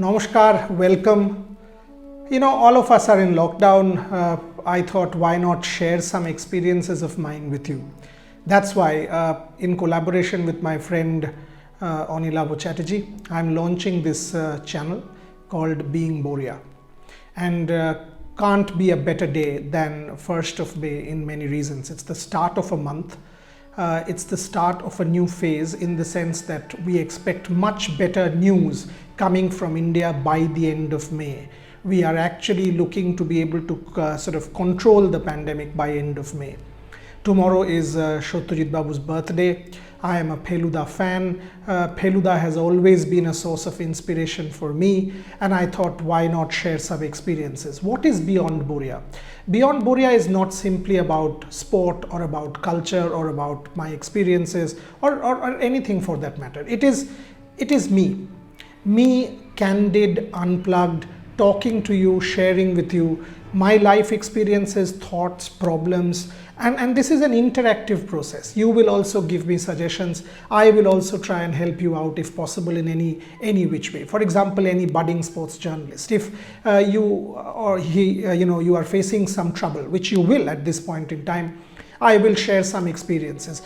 Namaskar, welcome. All of us are in lockdown. I thought, why not share some experiences of mine with you? That's why, in collaboration with my friend Anilabho Chatterjee, I'm launching this channel called Being Boria. And can't be a better day than 1st of May in many reasons. It's the start of a month. It's the start of a new phase in the sense that we expect much better news coming from India by the end of May. We are actually looking to be able to sort of control the pandemic by end of May. Tomorrow is Satyajit Babu's birthday. I am a Pheluda fan. Pheluda has always been a source of inspiration for me, and I thought, why not share some experiences? What is Beyond Boria? Beyond Boria is not simply about sport or about culture or about my experiences or anything for that matter. It is me, candid, unplugged, talking to you, sharing with you my life experiences, thoughts, problems, and this is an interactive process. You will also give me suggestions. I will also try and help you out if possible in any which way. For example, any budding sports journalist, if you or he you are facing some trouble, which you will at this point in time, I will share some experiences,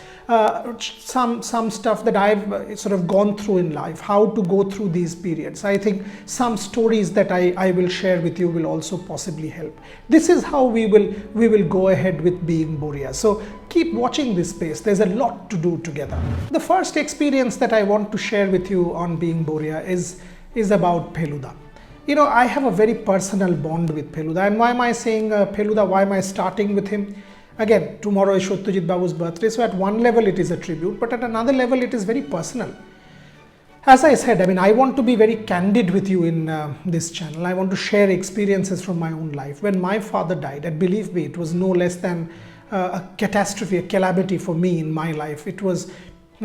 some stuff that I've sort of gone through in life, how to go through these periods. I think some stories that I will share with you will also possibly help. This is how we will go ahead with Being Boria. So keep watching this space. There's a lot to do together. The first experience that I want to share with you on Being Boria is about Pheluda. I have a very personal bond with Pheluda. And why am I saying Pheluda? Why am I starting with him? Again, tomorrow is Satyajit Babu's birthday, so at one level it is a tribute, but at another level it is very personal. As I said, I want to be very candid with you in this channel. I want to share experiences from my own life. When my father died, and believe me, it was no less than a catastrophe, a calamity for me in my life. It was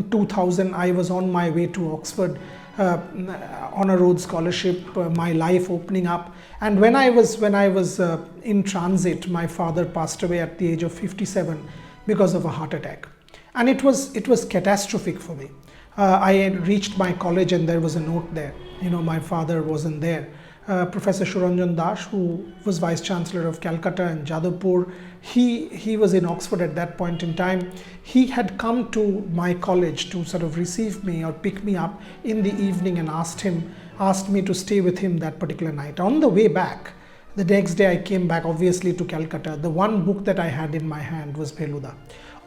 2000, I was on my way to Oxford on a Rhodes Scholarship, my life opening up. And when I was in transit, my father passed away at the age of 57 because of a heart attack. And it was catastrophic for me. I had reached my college and there was a note there. My father wasn't there. Professor Suranjan Das, who was Vice Chancellor of Calcutta and Jadavpur, he was in Oxford at that point in time. He had come to my college to sort of receive me or pick me up in the evening and asked me to stay with him that particular night. On the way back, the next day I came back obviously to Calcutta. The one book that I had in my hand was Pheluda.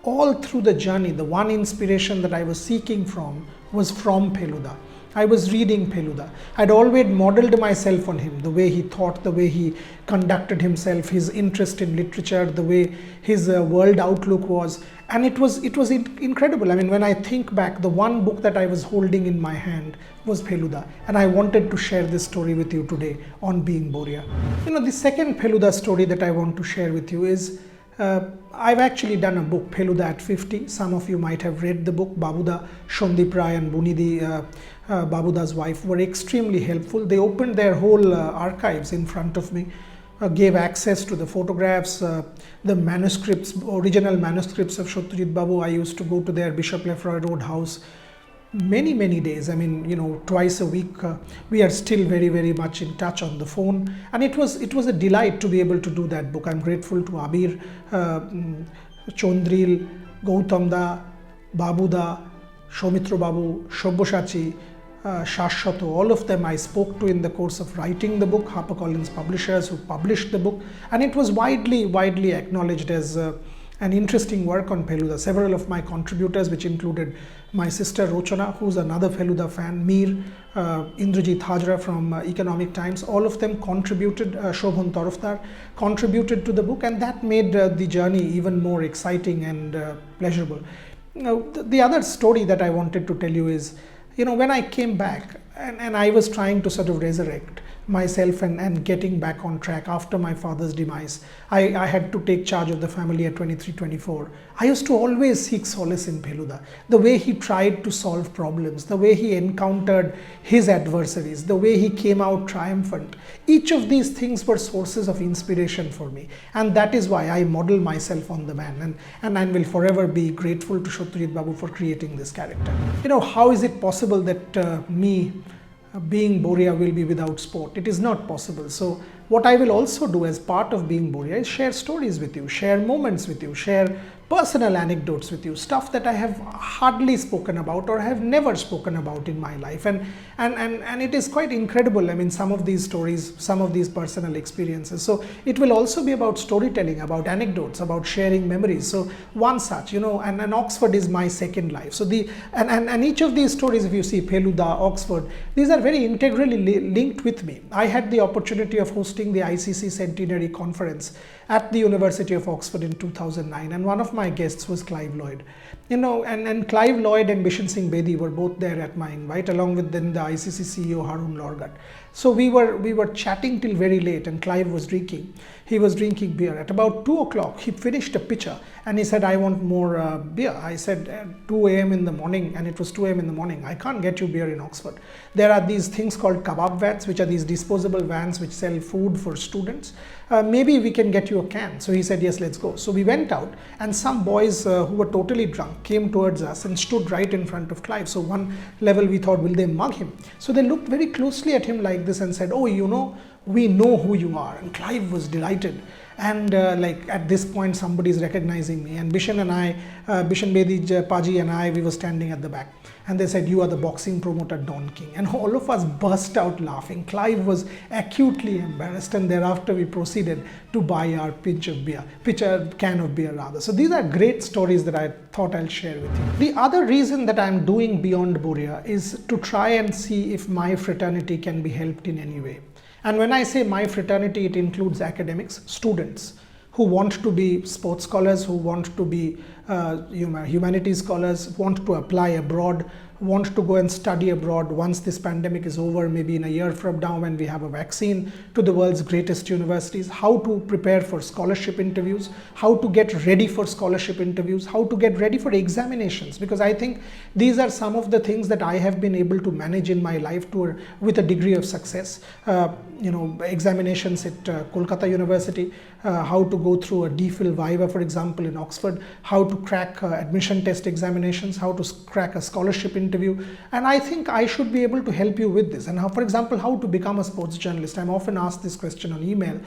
All through the journey, the one inspiration that I was seeking from was from Pheluda. I was reading Pheluda. I'd always modeled myself on him, the way he thought, the way he conducted himself, his interest in literature, the way his world outlook was. And it was incredible. When I think back, the one book that I was holding in my hand was Pheluda. And I wanted to share this story with you today on Being Boria. The second Pheluda story that I want to share with you is I've actually done a book, Pheluda at 50. Some of you might have read the book. Babuda, Shandip Rai and Bunidi, Babuda's wife, were extremely helpful. They opened their whole archives in front of me, gave access to the photographs, the manuscripts, original manuscripts of Satyajit Babu. I used to go to their Bishop Lefroy Road house many days. Twice a week. We are still very much in touch on the phone, and it was a delight to be able to do that book. I'm grateful to Abir, Chondril, Gautamda, Babuda, Soumitra Babu, Shobboshachi, Shashwato, all of them I spoke to in the course of writing the book. HarperCollins Publishers, who published the book, and it was widely acknowledged as an interesting work on Pheluda. Several of my contributors, which included my sister Rochana, who's another Pheluda fan, Mir, Indrajit Hajra from Economic Times, all of them contributed, Shobhan Tarafdar contributed to the book, and that made the journey even more exciting and pleasurable. The other story that I wanted to tell you is, when I came back and I was trying to sort of resurrect myself and getting back on track after my father's demise. I had to take charge of the family at 23, 24. I used to always seek solace in Pheluda. The way he tried to solve problems, the way he encountered his adversaries, the way he came out triumphant. Each of these things were sources of inspiration for me. And that is why I model myself on the man. And I will forever be grateful to Satyajit Babu for creating this character. How is it possible that me, being Boria will be without sport. It is not possible. So what I will also do as part of being Boria is share stories with you, share moments with you, share personal anecdotes with you, stuff that I have hardly spoken about or have never spoken about in my life. And it is quite incredible. I mean, some of these stories, some of these personal experiences. So it will also be about storytelling, about anecdotes, about sharing memories. So one such, and Oxford is my second life. So and each of these stories, if you see Feluda, Oxford, these are very integrally linked with me. I had the opportunity of hosting the ICC Centenary Conference at the University of Oxford in 2009, and one of my guests was Clive Lloyd. And Clive Lloyd and Bishan Singh Bedi were both there at my invite, along with then the ICC CEO Harun Lorgat. So we were chatting till very late, and Clive was drinking. He was drinking beer. At about 2 o'clock, he finished a pitcher, and he said, "I want more beer." I said, 2 a.m. in the morning, and it was 2 a.m. in the morning. I can't get you beer in Oxford. There are these things called kebab vans, which are these disposable vans which sell food for students. Maybe we can get you a can. So he said, yes, let's go. So we went out, and some boys who were totally drunk came towards us and stood right in front of Clive. So one level we thought, will they mug him? So they looked very closely at him like this and said, "Oh, we know who you are." And Clive was delighted. And like at this point, somebody is recognizing me. And Bishan Bedi Paji and I, we were standing at the back. And they said, "You are the boxing promoter Don King." And all of us burst out laughing. Clive was acutely embarrassed, and thereafter we proceeded to buy our can of beer rather. So these are great stories that I thought I'll share with you. The other reason that I'm doing Beyond Boria is to try and see if my fraternity can be helped in any way. And when I say my fraternity, it includes academics, students who want to be sports scholars, who want to be humanities scholars, want to apply abroad, want to go and study abroad once this pandemic is over, maybe in a year from now when we have a vaccine, to the world's greatest universities, how to prepare for scholarship interviews, how to get ready for scholarship interviews, how to get ready for examinations, because I think these are some of the things that I have been able to manage in my life with a degree of success. Examinations at Kolkata University, how to go through a DPhil Viva, for example, in Oxford, how to crack admission test examinations, how to crack a scholarship interview. And I think I should be able to help you with this. And how, for example, how to become a sports journalist. I'm often asked this question on email.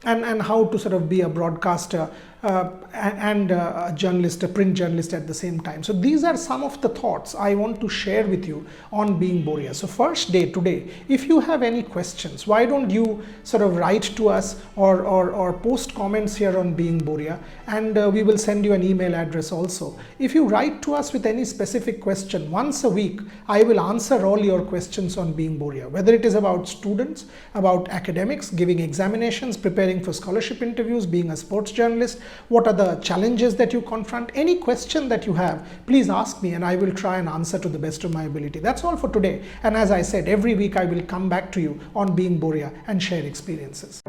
And how to sort of be a broadcaster and a journalist, a print journalist at the same time. So these are some of the thoughts I want to share with you on Being Boria. So first day today, if you have any questions, why don't you sort of write to us or post comments here on Being Boria, and we will send you an email address also. If you write to us with any specific question, once a week, I will answer all your questions on Being Boria, whether it is about students, about academics, giving examinations, preparing for scholarship interviews, being a sports journalist, what are the challenges that you confront. Any question that you have, please ask me and I will try and answer to the best of my ability. That's all for today. And as I said, every week I will come back to you on Being Boria and share experiences.